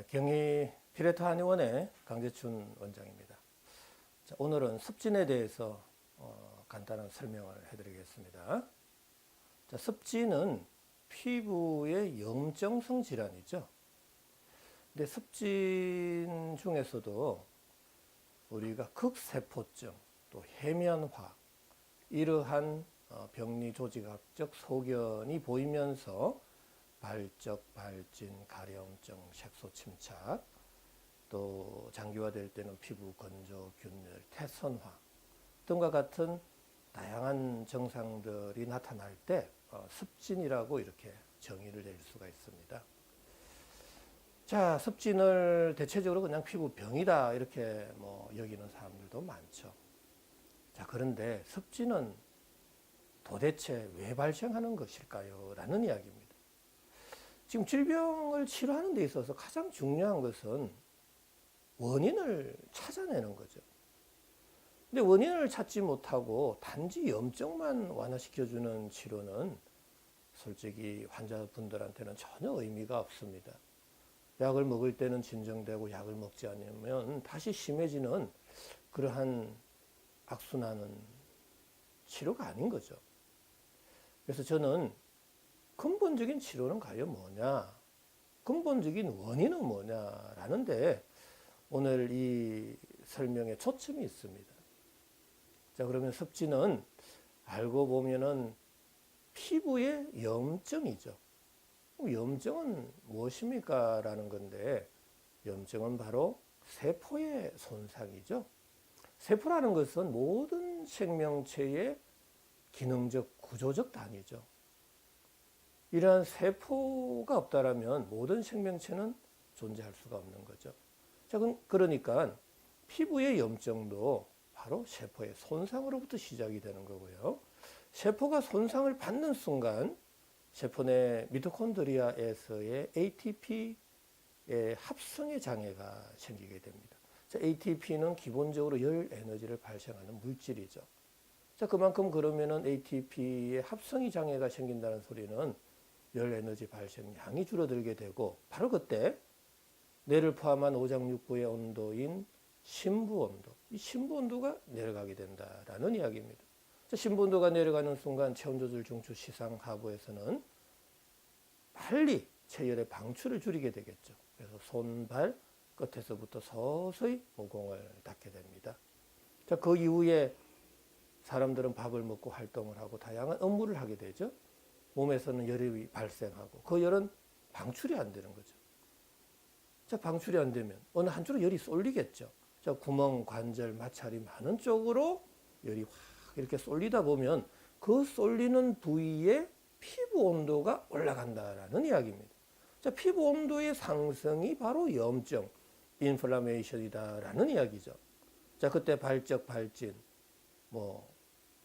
경희 피레터 한의원의 강재춘 원장입니다. 자, 오늘은 습진에 대해서 간단한 설명을 해드리겠습니다. 자, 습진은 피부의 염증성 질환이죠. 근데 습진 중에서도 우리가 극세포증, 또 해면화, 이러한 병리 조직학적 소견이 보이면서 발적, 발진, 가려움증, 색소 침착, 또 장기화될 때는 피부 건조, 균열, 태선화 등과 같은 다양한 증상들이 나타날 때 습진이라고 이렇게 정의를 내릴 수가 있습니다. 자, 습진을 대체적으로 그냥 피부병이다 이렇게 여기는 사람들도 많죠. 자, 그런데 습진은 도대체 왜 발생하는 것일까요? 라는 이야기입니다. 지금 질병을 치료하는 데 있어서 가장 중요한 것은 원인을 찾아내는 거죠. 근데 원인을 찾지 못하고 단지 염증만 완화시켜주는 치료는 솔직히 환자분들한테는 전혀 의미가 없습니다. 약을 먹을 때는 진정되고 약을 먹지 않으면 다시 심해지는 그러한 악순환은 치료가 아닌 거죠. 그래서 저는 근본적인 치료는 과연 뭐냐, 근본적인 원인은 뭐냐라는데 오늘 이 설명에 초점이 있습니다. 자, 그러면 습진은 알고 보면은 피부의 염증이죠. 염증은 무엇입니까? 라는 건데 염증은 바로 세포의 손상이죠. 세포라는 것은 모든 생명체의 기능적 구조적 단위죠. 이러한 세포가 없다라면 모든 생명체는 존재할 수가 없는 거죠. 자, 그러니까 피부의 염증도 바로 세포의 손상으로부터 시작이 되는 거고요. 세포가 손상을 받는 순간 세포 내 미토콘드리아에서의 ATP의 합성의 장애가 생기게 됩니다. 자, ATP는 기본적으로 열 에너지를 발생하는 물질이죠. 자, 그만큼 그러면은 ATP의 합성이 장애가 생긴다는 소리는 열 에너지 발생량이 줄어들게 되고 바로 그때 뇌를 포함한 오장육부의 온도인 심부 온도, 이 심부 온도가 내려가게 된다라는 이야기입니다. 자, 심부 온도가 내려가는 순간 체온 조절 중추 시상 하부에서는 빨리 체열의 방출을 줄이게 되겠죠. 그래서 손, 발 끝에서부터 서서히 모공을 닫게 됩니다. 자, 그 이후에 사람들은 밥을 먹고 활동을 하고 다양한 업무를 하게 되죠. 몸에서는 열이 발생하고 그 열은 방출이 안 되는 거죠. 자, 방출이 안 되면 어느 한쪽으로 열이 쏠리겠죠. 자, 구멍, 관절, 마찰이 많은 쪽으로 열이 확 이렇게 쏠리다 보면 그 쏠리는 부위의 피부 온도가 올라간다라는 이야기입니다. 자, 피부 온도의 상승이 바로 염증, 인플라메이션이다라는 이야기죠. 자, 그때 발적, 발진,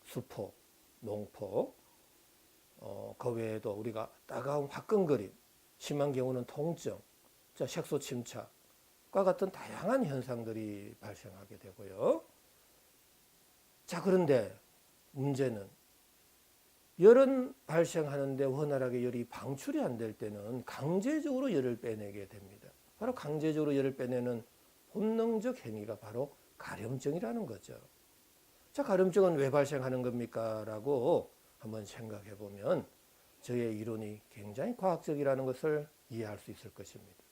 수포, 농포, 그 외에도 우리가 따가운 화끈거림, 심한 경우는 통증, 자, 색소 침착과 같은 다양한 현상들이 발생하게 되고요. 자, 그런데 문제는 열은 발생하는데 원활하게 열이 방출이 안 될 때는 강제적으로 열을 빼내게 됩니다. 바로 강제적으로 열을 빼내는 본능적 행위가 바로 가려움증이라는 거죠. 자, 가려움증은 왜 발생하는 겁니까? 라고 한번 생각해 보면 저의 이론이 굉장히 과학적이라는 것을 이해할 수 있을 것입니다.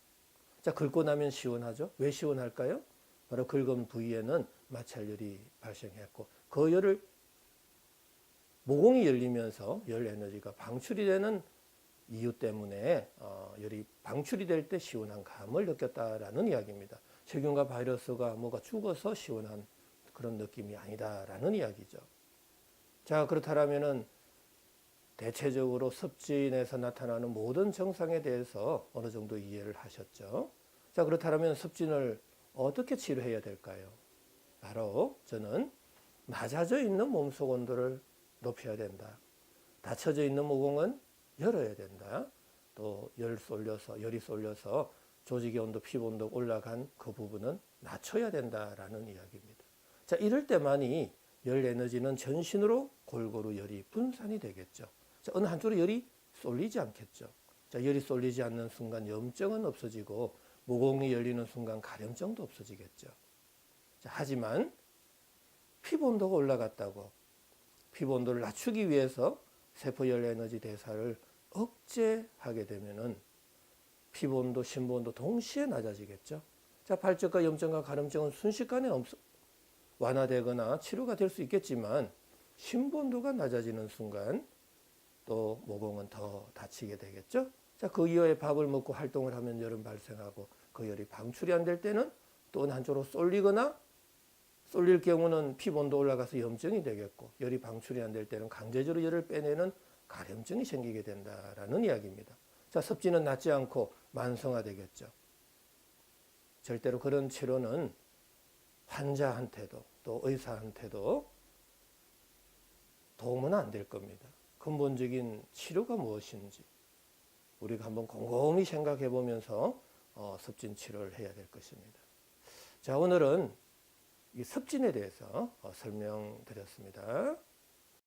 자, 긁고 나면 시원하죠? 왜 시원할까요? 바로 긁은 부위에는 마찰열이 발생했고 그 열을 모공이 열리면서 열 에너지가 방출이 되는 이유 때문에 열이 방출이 될 때 시원한 감을 느꼈다라는 이야기입니다. 세균과 바이러스가 뭐가 죽어서 시원한 그런 느낌이 아니다라는 이야기죠. 자, 그렇다면은 대체적으로 습진에서 나타나는 모든 증상에 대해서 어느 정도 이해를 하셨죠. 자, 그렇다면 습진을 어떻게 치료해야 될까요? 바로 저는 낮아져 있는 몸속 온도를 높여야 된다. 닫혀져 있는 모공은 열어야 된다. 또 열이 쏠려서 조직의 온도, 피부 온도 올라간 그 부분은 낮춰야 된다라는 이야기입니다. 자, 이럴 때만이 열 에너지는 전신으로 골고루 열이 분산이 되겠죠. 자, 어느 한쪽으로 열이 쏠리지 않겠죠. 자, 열이 쏠리지 않는 순간 염증은 없어지고 모공이 열리는 순간 가려움증도 없어지겠죠. 자, 하지만 피부 온도가 올라갔다고 피부 온도를 낮추기 위해서 세포열 에너지 대사를 억제하게 되면은 피부 온도, 심부 온도 동시에 낮아지겠죠. 자, 발적과 염증과 가려움증은 순식간에 완화되거나 치료가 될 수 있겠지만 심부 온도가 낮아지는 순간 또 모공은 더 다치게 되겠죠. 자, 그 이후에 밥을 먹고 활동을 하면 열은 발생하고 그 열이 방출이 안 될 때는 또 한쪽으로 쏠리거나 쏠릴 경우는 피부 온도 올라가서 염증이 되겠고 열이 방출이 안 될 때는 강제적으로 열을 빼내는 가려움증이 생기게 된다라는 이야기입니다. 자, 섭진은 낫지 않고 만성화되겠죠. 절대로 그런 치료는 환자한테도 또 의사한테도 도움은 안 될 겁니다. 근본적인 치료가 무엇인지 우리가 한번 곰곰이 생각해 보면서 섭진 치료를 해야 될 것입니다. 자, 오늘은 이 섭진에 대해서 설명드렸습니다.